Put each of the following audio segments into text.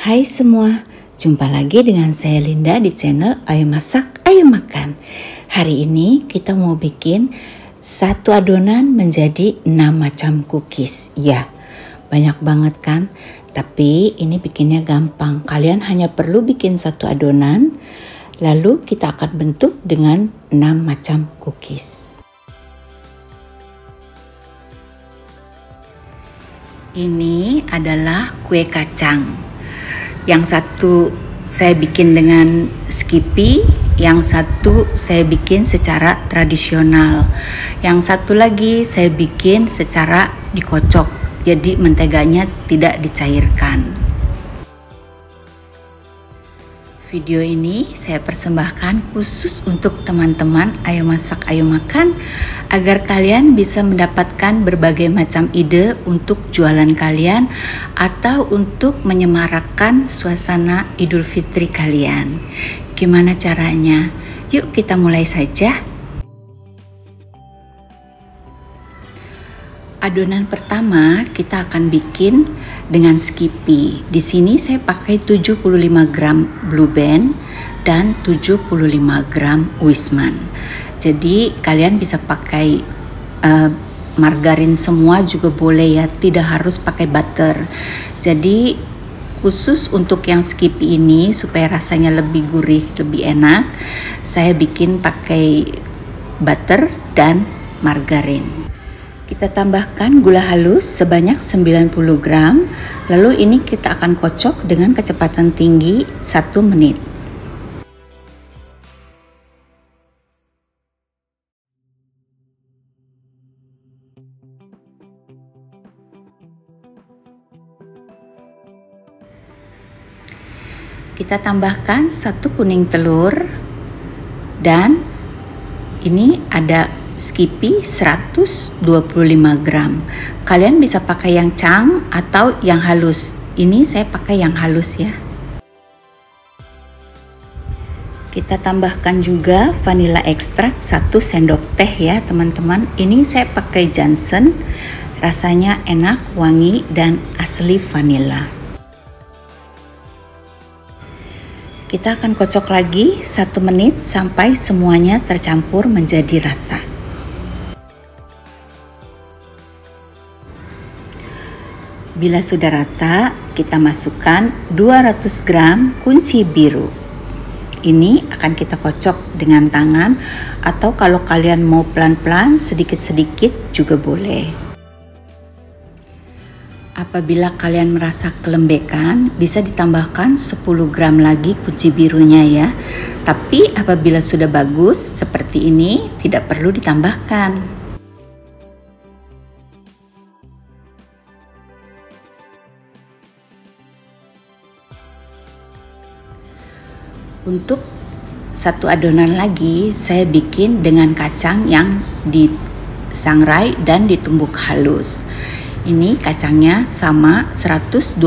Hai semua, jumpa lagi dengan saya Linda di channel Ayo Masak, Ayo Makan. Hari ini kita mau bikin satu adonan menjadi 6 macam cookies. Ya, banyak banget kan? Tapi ini bikinnya gampang. Kalian hanya perlu bikin satu adonan, lalu kita akan bentuk dengan 6 macam cookies. Ini adalah kue kacang. Yang satu saya bikin dengan Skippy, yang satu saya bikin secara tradisional, yang satu lagi saya bikin secara dikocok, jadi menteganya tidak dicairkan. Video ini saya persembahkan khusus untuk teman-teman Ayo Masak Ayo Makan, agar kalian bisa mendapatkan berbagai macam ide untuk jualan kalian atau untuk menyemarakkan suasana Idul Fitri kalian. Gimana caranya? Yuk kita mulai saja. Adonan pertama kita akan bikin dengan Skippy. Di sini saya pakai 75 gram Blue Band dan 75 gram Wisman. Jadi kalian bisa pakai margarin semua juga boleh ya, tidak harus pakai butter. Jadi khusus untuk yang Skippy ini supaya rasanya lebih gurih, lebih enak, saya bikin pakai butter dan margarin. Kita tambahkan gula halus sebanyak 90 gram, lalu ini kita akan kocok dengan kecepatan tinggi 1 menit. Kita tambahkan 1 kuning telur, dan ini ada Skippy 125 gram. Kalian bisa pakai yang cang atau yang halus. Ini saya pakai yang halus ya. Kita tambahkan juga vanilla ekstrak 1 sendok teh ya teman-teman. Ini saya pakai Johnson. Rasanya enak, wangi, dan asli vanilla. Kita akan kocok lagi 1 menit sampai semuanya tercampur menjadi rata. Bila sudah rata, kita masukkan 200 gram kunci biru. Ini akan kita kocok dengan tangan, atau kalau kalian mau pelan-pelan sedikit-sedikit juga boleh. Apabila kalian merasa kelembekan, bisa ditambahkan 10 gram lagi kunci birunya ya. Tapi apabila sudah bagus seperti ini, tidak perlu ditambahkan. Untuk satu adonan lagi saya bikin dengan kacang yang disangrai dan ditumbuk halus. Ini kacangnya sama 125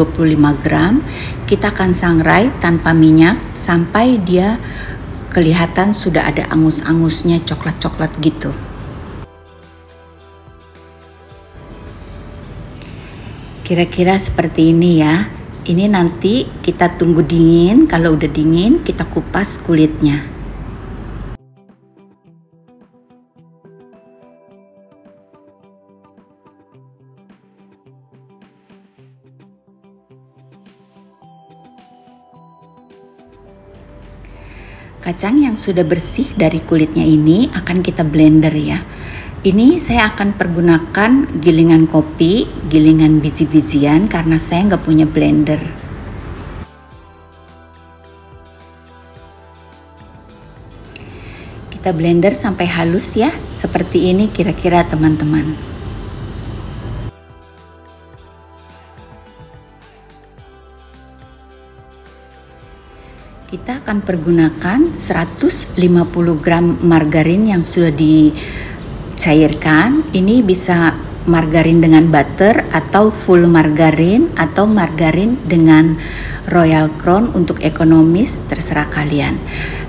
gram. Kita akan sangrai tanpa minyak sampai dia kelihatan sudah ada angus-angusnya, coklat-coklat gitu. Kira-kira seperti ini ya. Ini nanti kita tunggu dingin, kalau udah dingin kita kupas kulitnya. Kacang yang sudah bersih dari kulitnya ini akan kita blender ya. Ini saya akan pergunakan gilingan kopi, gilingan biji-bijian karena saya nggak punya blender. Kita blender sampai halus ya, seperti ini kira-kira teman-teman. Kita akan pergunakan 150 gram margarin yang sudah dicairkan. Ini bisa margarin dengan butter atau full margarin atau margarin dengan Royal Crown untuk ekonomis, terserah kalian.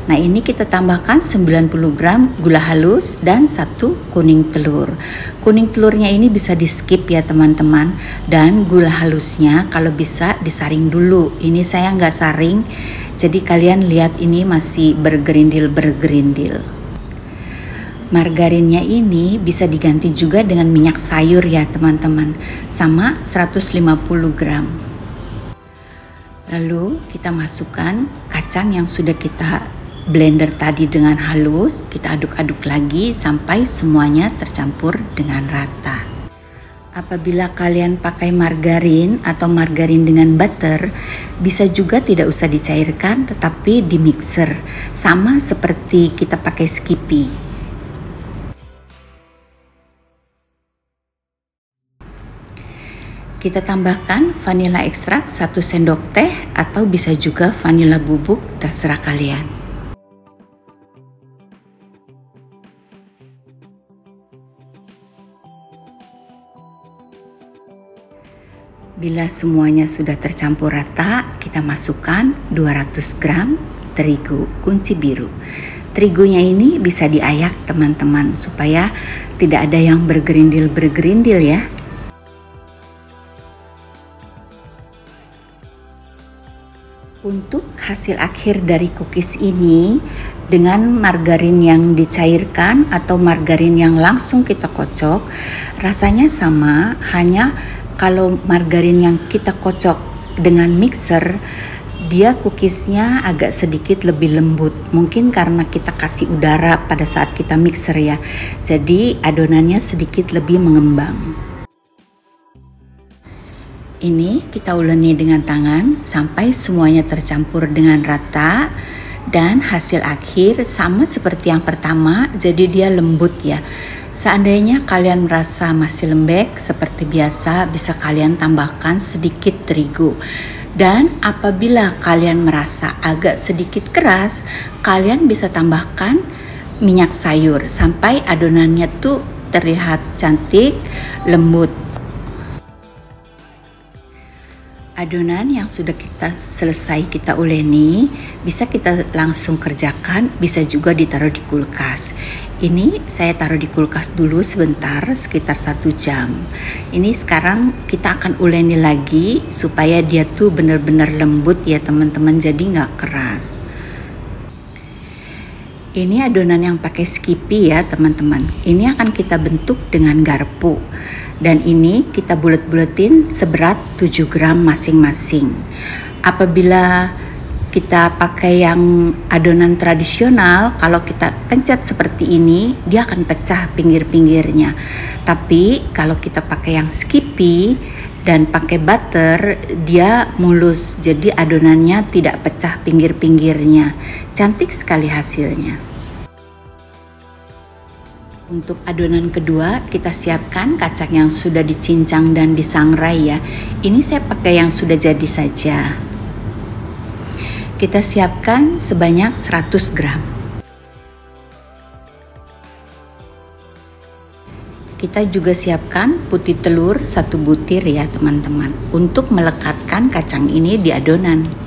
Nah, ini kita tambahkan 90 gram gula halus dan 1 kuning telur. Kuning telurnya ini bisa di skip ya teman-teman, dan gula halusnya kalau bisa disaring dulu. Ini saya nggak saring, jadi kalian lihat ini masih bergerindil. Margarinnya ini bisa diganti juga dengan minyak sayur ya teman-teman, sama 150 gram. Lalu kita masukkan kacang yang sudah kita blender tadi dengan halus, kita aduk-aduk lagi sampai semuanya tercampur dengan rata. Apabila kalian pakai margarin atau margarin dengan butter, bisa juga tidak usah dicairkan tetapi di mixer, sama seperti kita pakai Skippy. Kita tambahkan vanila ekstrak 1 sendok teh atau bisa juga vanila bubuk, terserah kalian. Bila semuanya sudah tercampur rata, kita masukkan 200 gram terigu kunci biru. Terigunya ini bisa diayak teman-teman supaya tidak ada yang bergerindil ya. Untuk hasil akhir dari cookies ini, dengan margarin yang dicairkan atau margarin yang langsung kita kocok, rasanya sama, hanya kalau margarin yang kita kocok dengan mixer, dia cookiesnya agak sedikit lebih lembut. Mungkin karena kita kasih udara pada saat kita mixer ya, jadi adonannya sedikit lebih mengembang. Ini kita uleni dengan tangan sampai semuanya tercampur dengan rata, dan hasil akhir sama seperti yang pertama, jadi dia lembut ya. Seandainya kalian merasa masih lembek seperti biasa, bisa kalian tambahkan sedikit terigu. Dan apabila kalian merasa agak sedikit keras, kalian bisa tambahkan minyak sayur sampai adonannya tuh terlihat cantik, lembut. Adonan yang sudah selesai kita uleni, bisa kita langsung kerjakan, bisa juga ditaruh di kulkas. Ini saya taruh di kulkas dulu sebentar, sekitar 1 jam. Ini sekarang kita akan uleni lagi supaya dia tuh benar-benar lembut ya teman-teman, jadi nggak keras. Ini adonan yang pakai Skippy ya teman-teman. Ini akan kita bentuk dengan garpu. Dan ini kita bulet-buletin seberat 7 gram masing-masing. Apabila kita pakai yang adonan tradisional, kalau kita pencet seperti ini, dia akan pecah pinggir-pinggirnya. Tapi kalau kita pakai yang Skippy dan pakai butter, dia mulus, jadi adonannya tidak pecah pinggir-pinggirnya. Cantik sekali hasilnya. Untuk adonan kedua, kita siapkan kacang yang sudah dicincang dan disangrai ya. Ini saya pakai yang sudah jadi saja. Kita siapkan sebanyak 100 gram. Kita juga siapkan putih telur 1 butir ya teman-teman, untuk melekatkan kacang ini di adonan.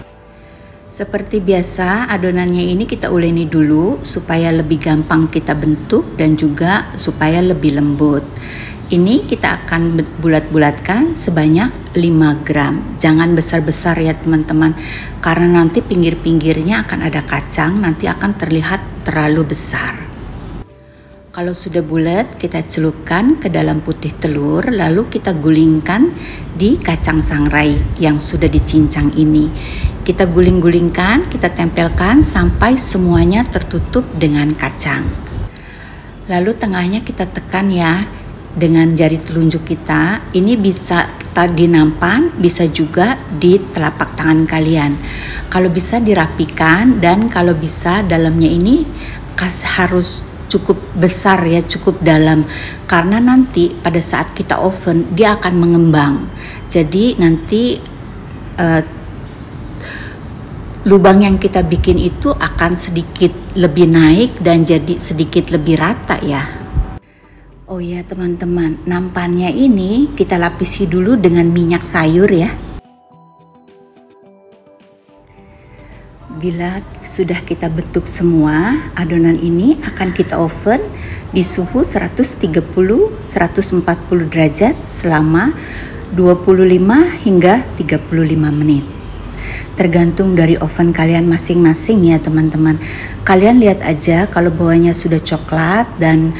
Seperti biasa, adonannya ini kita uleni dulu supaya lebih gampang kita bentuk dan juga supaya lebih lembut. Ini kita akan bulat-bulatkan sebanyak 5 gram. Jangan besar-besar ya teman-teman, karena nanti pinggir-pinggirnya akan ada kacang, nanti akan terlihat terlalu besar. Kalau sudah bulat, kita celupkan ke dalam putih telur, lalu kita gulingkan di kacang sangrai yang sudah dicincang ini. Kita guling-gulingkan, kita tempelkan sampai semuanya tertutup dengan kacang. Lalu tengahnya kita tekan ya dengan jari telunjuk kita. Ini bisa kita di nampan, bisa juga di telapak tangan kalian. Kalau bisa dirapikan, dan kalau bisa dalamnya ini harus cukup besar ya, cukup dalam, karena nanti pada saat kita oven dia akan mengembang. Jadi nanti lubang yang kita bikin itu akan sedikit lebih naik dan jadi sedikit lebih rata ya. Oh ya teman-teman, nampannya ini kita lapisi dulu dengan minyak sayur ya. Bila sudah kita bentuk semua, adonan ini akan kita oven di suhu 130-140 derajat selama 25 hingga 35 menit. Tergantung dari oven kalian masing-masing ya teman-teman. Kalian lihat aja kalau bawahnya sudah coklat dan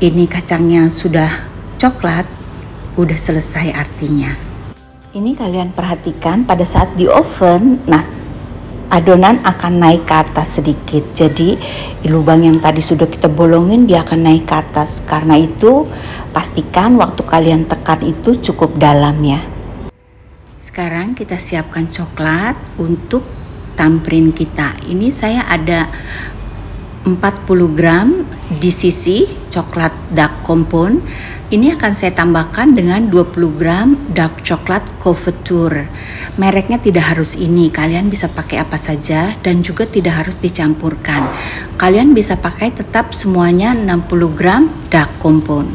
ini kacangnya sudah coklat, udah selesai artinya. Ini kalian perhatikan pada saat di oven, nah adonan akan naik ke atas sedikit. Jadi lubang yang tadi sudah kita bolongin dia akan naik ke atas. Karena itu pastikan waktu kalian tekan itu cukup dalam ya. Sekarang kita siapkan coklat untuk tamprin kita. Ini saya ada 40 gram di sisi coklat dark compound. Ini akan saya tambahkan dengan 20 gram dark coklat couverture. Mereknya tidak harus ini, kalian bisa pakai apa saja dan juga tidak harus dicampurkan. Kalian bisa pakai tetap semuanya 60 gram dark compound.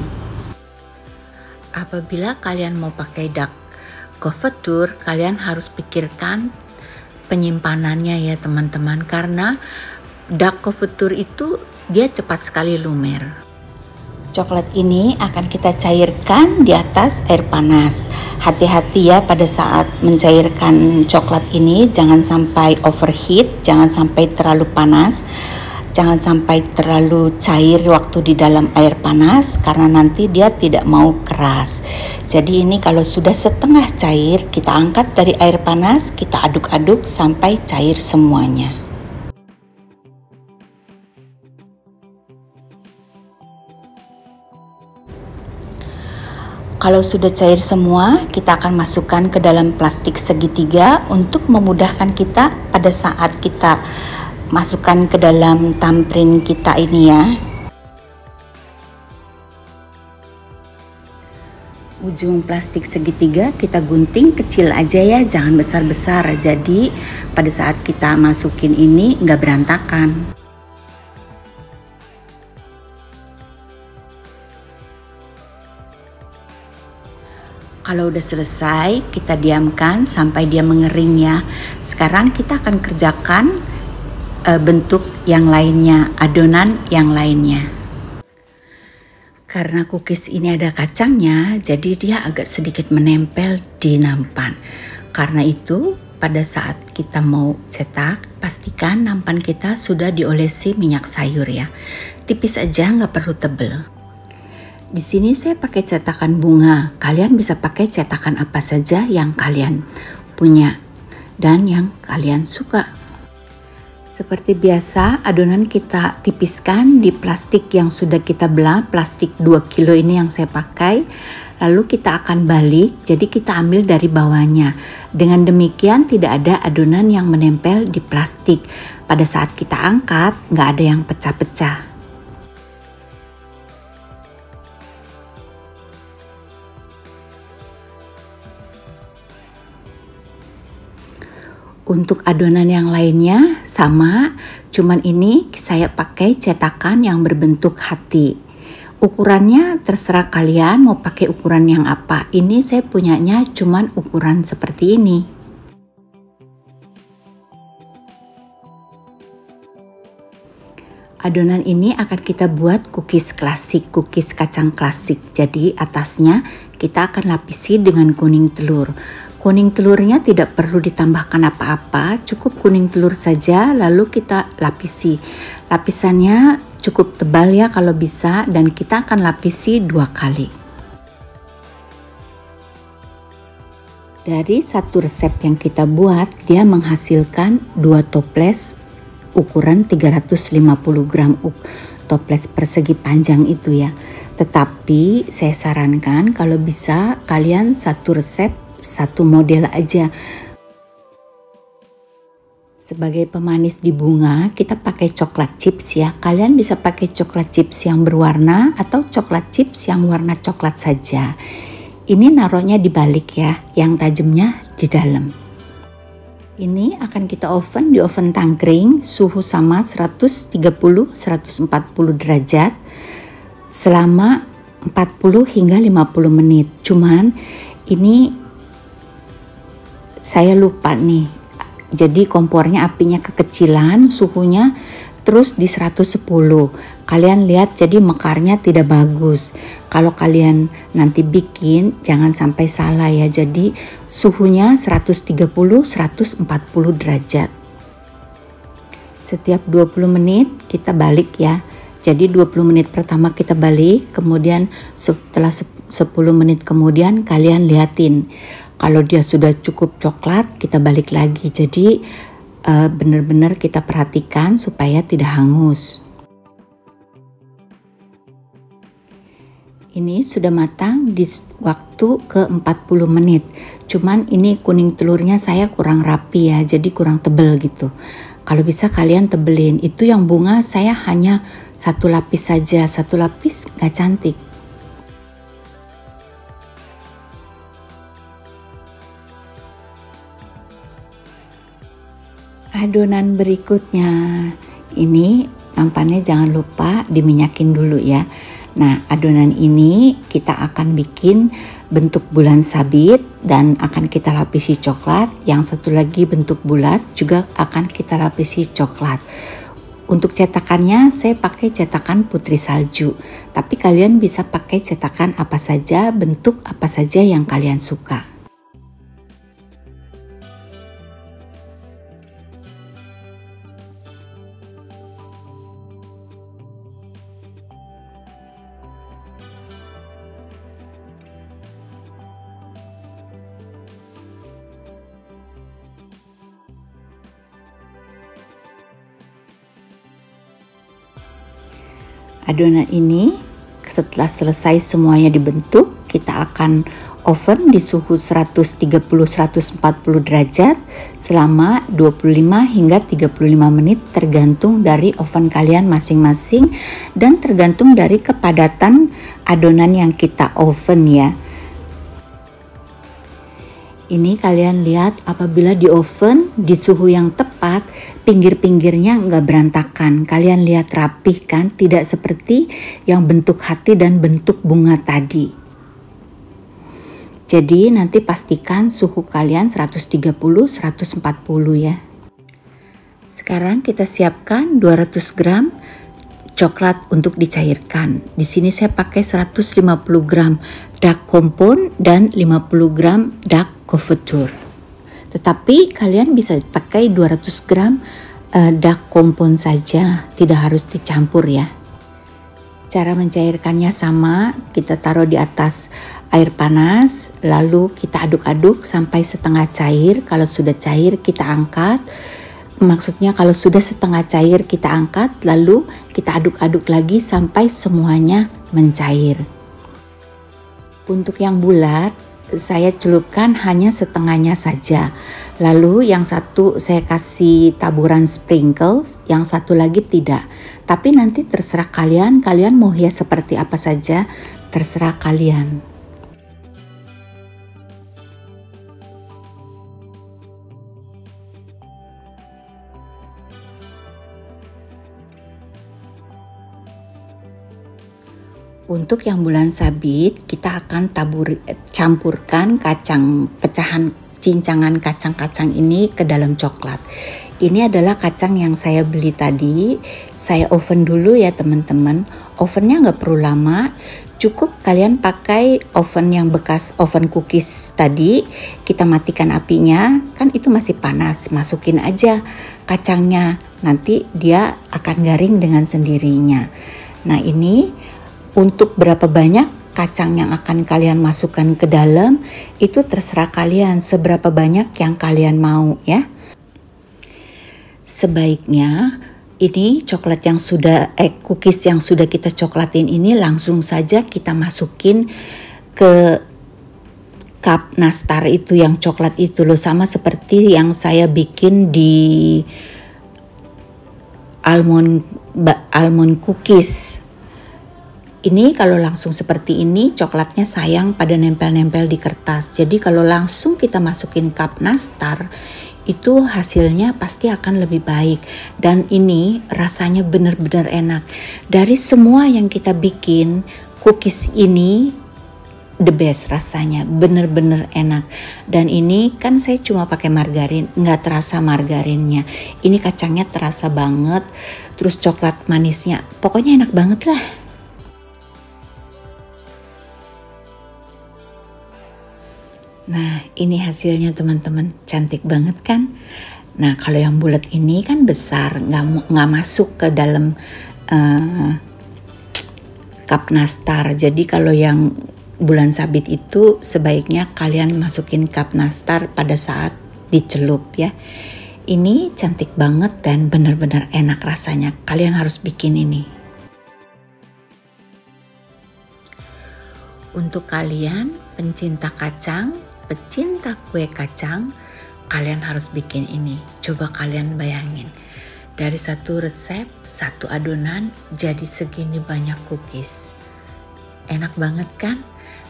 Apabila kalian mau pakai dark couverture, kalian harus pikirkan penyimpanannya ya teman-teman, karena dark couverture itu dia cepat sekali lumer. Coklat ini akan kita cairkan di atas air panas. Hati-hati ya pada saat mencairkan coklat ini, jangan sampai overheat, jangan sampai terlalu panas, jangan sampai terlalu cair waktu di dalam air panas karena nanti dia tidak mau keras. Jadi ini kalau sudah setengah cair, kita angkat dari air panas, kita aduk-aduk sampai cair semuanya. Kalau sudah cair semua, kita akan masukkan ke dalam plastik segitiga untuk memudahkan kita pada saat kita masukkan ke dalam tamprin kita ini ya. Ujung plastik segitiga kita gunting kecil aja ya, jangan besar-besar. Jadi pada saat kita masukin ini nggak berantakan. Kalau udah selesai, kita diamkan sampai dia mengering ya. Sekarang kita akan kerjakan bentuk yang lainnya, adonan yang lainnya. Karena cookies ini ada kacangnya, jadi dia agak sedikit menempel di nampan. Karena itu, pada saat kita mau cetak, pastikan nampan kita sudah diolesi minyak sayur ya. Tipis aja, nggak perlu tebel. Di sini saya pakai cetakan bunga. Kalian bisa pakai cetakan apa saja yang kalian punya dan yang kalian suka. Seperti biasa, adonan kita tipiskan di plastik yang sudah kita belah, plastik 2 kilo ini yang saya pakai. Lalu kita akan balik, jadi kita ambil dari bawahnya. Dengan demikian tidak ada adonan yang menempel di plastik. Pada saat kita angkat, nggak ada yang pecah-pecah. Untuk adonan yang lainnya sama, cuman ini saya pakai cetakan yang berbentuk hati. Ukurannya terserah kalian mau pakai ukuran yang apa. Ini saya punyanya cuman ukuran seperti ini. Adonan ini akan kita buat cookies klasik, cookies kacang klasik. Jadi atasnya kita akan lapisi dengan kuning telur. Kuning telurnya tidak perlu ditambahkan apa-apa, cukup kuning telur saja lalu kita lapisi. Lapisannya cukup tebal ya kalau bisa, dan kita akan lapisi 2 kali. Dari satu resep yang kita buat, dia menghasilkan 2 toples ukuran 350 gram toples persegi panjang itu ya. Tetapi saya sarankan kalau bisa kalian satu resep satu model aja. Sebagai pemanis di bunga, kita pakai coklat chips ya. Kalian bisa pakai coklat chips yang berwarna atau coklat chips yang warna coklat saja. Ini naruhnya di balik ya, yang tajamnya di dalam. Ini akan kita oven di oven tangkring, suhu sama 130-140 derajat selama 40 hingga 50 menit. Cuman ini saya lupa nih. Jadi kompornya apinya kekecilan, suhunya terus di 110. Kalian lihat jadi mekarnya tidak bagus. Kalau kalian nanti bikin jangan sampai salah ya. Jadi suhunya 130 140 derajat. Setiap 20 menit kita balik ya. Jadi 20 menit pertama kita balik, kemudian setelah 10 menit kemudian kalian liatin. Kalau dia sudah cukup coklat, kita balik lagi. Jadi benar-benar kita perhatikan supaya tidak hangus. Ini sudah matang di waktu ke 40 menit. Cuman ini kuning telurnya saya kurang rapi ya, jadi kurang tebel gitu. Kalau bisa kalian tebelin. Itu yang bunga saya hanya 1 lapis saja. 1 lapis gak cantik. Adonan berikutnya. Ini nampannya jangan lupa diminyakin dulu ya. Nah, adonan ini kita akan bikin bentuk bulan sabit dan akan kita lapisi coklat. Yang satu lagi bentuk bulat juga akan kita lapisi coklat. Untuk cetakannya saya pakai cetakan putri salju. Tapi kalian bisa pakai cetakan apa saja, bentuk apa saja yang kalian suka. Adonan ini setelah selesai semuanya dibentuk, kita akan oven di suhu 130-140 derajat selama 25 hingga 35 menit tergantung dari oven kalian masing-masing dan tergantung dari kepadatan adonan yang kita oven ya. Ini kalian lihat apabila di oven di suhu yang tepat, pinggir-pinggirnya nggak berantakan. Kalian lihat rapih kan, tidak seperti yang bentuk hati dan bentuk bunga tadi. Jadi nanti pastikan suhu kalian 130-140 ya. Sekarang kita siapkan 200 gram coklat untuk dicairkan. Di sini saya pakai 150 gram dark compound dan 50 gram dark couverture. Tetapi kalian bisa pakai 200 gram dark compound saja, tidak harus dicampur ya. Cara mencairkannya sama, kita taruh di atas air panas, lalu kita aduk-aduk sampai setengah cair. Kalau sudah cair kita angkat. Maksudnya kalau sudah setengah cair kita angkat, lalu kita aduk-aduk lagi sampai semuanya mencair. Untuk yang bulat, saya celupkan hanya setengahnya saja. Lalu yang satu saya kasih taburan sprinkles, yang satu lagi tidak. Tapi nanti terserah kalian mau hias seperti apa saja, terserah kalian. Untuk yang bulan sabit, kita akan campurkan kacang pecahan cincangan kacang-kacang ini ke dalam coklat. Ini adalah kacang yang saya beli tadi. Saya oven dulu ya teman-teman. Ovennya nggak perlu lama. Cukup kalian pakai oven yang bekas oven cookies tadi. Kita matikan apinya, kan itu masih panas. Masukin aja kacangnya. Nanti dia akan garing dengan sendirinya. Nah ini untuk berapa banyak kacang yang akan kalian masukkan ke dalam, itu terserah kalian seberapa banyak yang kalian mau ya. Sebaiknya ini coklat yang sudah cookies yang sudah kita coklatin ini langsung saja kita masukin ke cup nastar itu yang coklat itu loh, sama seperti yang saya bikin di almond cookies. Ini kalau langsung seperti ini coklatnya sayang pada nempel-nempel di kertas. Jadi kalau langsung kita masukin cup nastar itu hasilnya pasti akan lebih baik. Dan ini rasanya benar-benar enak. Dari semua yang kita bikin, cookies ini the best rasanya, bener-bener enak. Dan ini kan saya cuma pakai margarin, nggak terasa margarinnya. Ini kacangnya terasa banget, terus coklat manisnya, pokoknya enak banget lah. Nah, ini hasilnya teman-teman, cantik banget kan? Nah, kalau yang bulat ini kan besar, nggak masuk ke dalam cup nastar. Jadi kalau yang bulan sabit itu sebaiknya kalian masukin cup nastar pada saat dicelup ya. Ini cantik banget dan benar-benar enak rasanya. Kalian harus bikin ini. Untuk kalian pencinta kacang, pecinta kue kacang, kalian harus bikin ini. Coba kalian bayangin, dari satu resep, satu adonan jadi segini banyak cookies. Enak banget kan?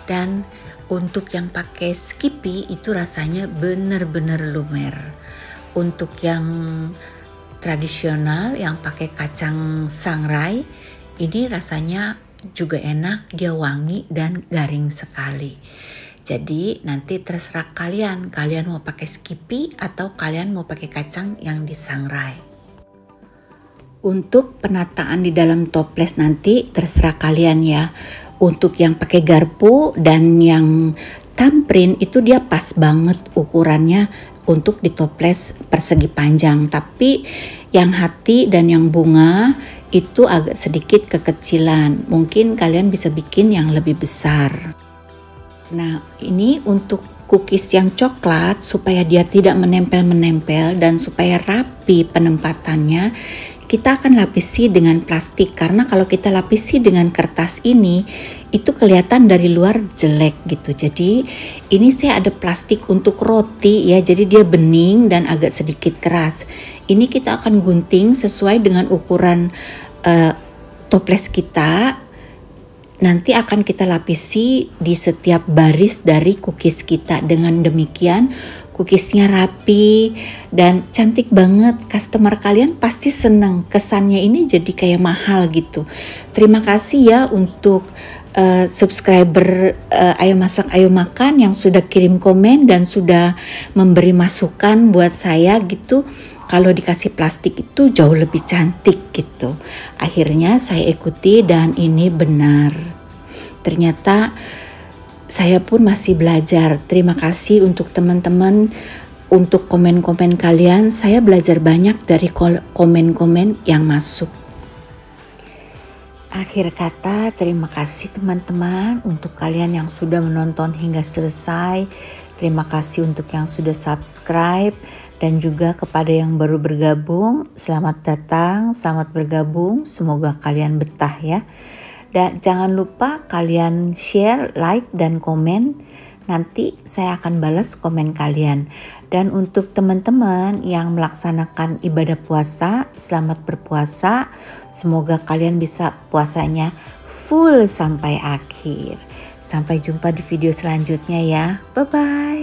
Dan untuk yang pakai Skippy itu rasanya bener-bener lumer. Untuk yang tradisional yang pakai kacang sangrai, ini rasanya juga enak, dia wangi dan garing sekali. Jadi nanti terserah kalian mau pakai Skippy atau kalian mau pakai kacang yang disangrai. Untuk penataan di dalam toples nanti terserah kalian ya. Untuk yang pakai garpu dan yang thumbprint itu dia pas banget ukurannya untuk di toples persegi panjang. Tapi yang hati dan yang bunga itu agak sedikit kekecilan. Mungkin kalian bisa bikin yang lebih besar. Nah, ini untuk cookies yang coklat supaya dia tidak menempel-menempel dan supaya rapi penempatannya, kita akan lapisi dengan plastik. Karena kalau kita lapisi dengan kertas ini, itu kelihatan dari luar jelek gitu. Jadi ini saya ada plastik untuk roti ya, jadi dia bening dan agak sedikit keras. Ini kita akan gunting sesuai dengan ukuran toples kita. Nanti akan kita lapisi di setiap baris dari cookies kita. Dengan demikian cookiesnya rapi dan cantik banget. Customer kalian pasti senang. Kesannya ini jadi kayak mahal gitu. Terima kasih ya untuk subscriber Ayo Masak Ayo Makan yang sudah kirim komen dan sudah memberi masukan buat saya gitu. Kalau dikasih plastik itu jauh lebih cantik gitu. Akhirnya saya ikuti dan ini benar. Ternyata saya pun masih belajar. Terima kasih untuk teman-teman untuk komen-komen kalian. Saya belajar banyak dari komen-komen yang masuk. Akhir kata, terima kasih teman-teman untuk kalian yang sudah menonton hingga selesai. Terima kasih untuk yang sudah subscribe dan juga kepada yang baru bergabung. Selamat datang, selamat bergabung. Semoga kalian betah ya. Dan jangan lupa kalian share, like, dan komen. Nanti saya akan balas komen kalian. Dan untuk teman-teman yang melaksanakan ibadah puasa, selamat berpuasa. Semoga kalian bisa puasanya full sampai akhir. Sampai jumpa di video selanjutnya ya. Bye-bye.